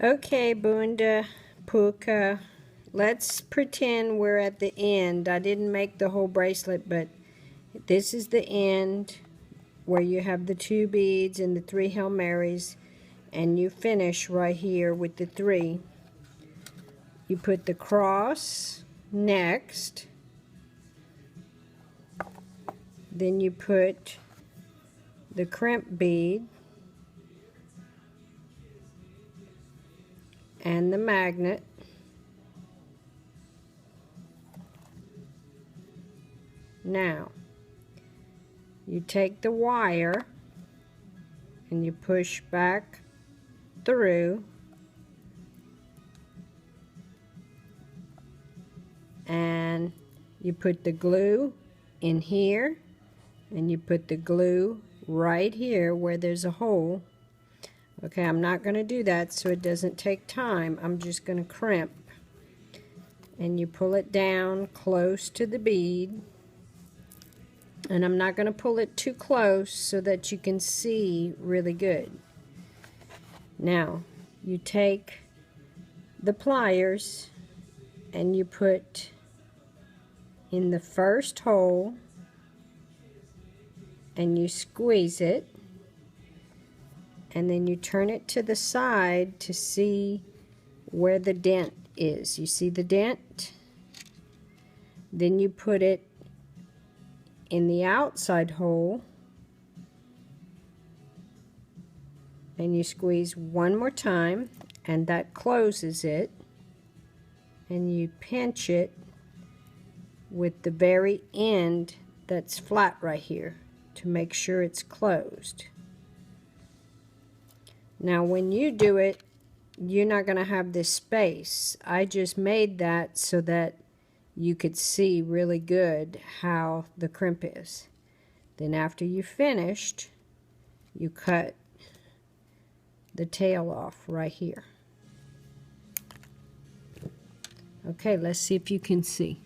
Okay, Bunda Puka, let's pretend we're at the end. I didn't make the whole bracelet, but this is the end where you have the 2 beads and the 3 Hail Marys, and you finish right here with the 3. You put the cross next, then you put the crimp bead and the magnet, now you take the wire and you push back through, and you put the glue in here, and you put the glue right here where there's a hole. Okay, I'm not going to do that so it doesn't take time. I'm just going to crimp, and you pull it down close to the bead, and I'm not going to pull it too close so that you can see really good. Now you take the pliers and you put in the first hole and you squeeze it, and then you turn it to the side to see where the dent is. You see the dent? Then you put it in the outside hole and you squeeze one more time, and that closes it, and you pinch it with the very end that's flat right here to make sure it's closed. Now when you do it, you're not going to have this space. I just made that so that you could see really good how the crimp is. Then after you finished, you cut the tail off right here. Okay, let's see if you can see.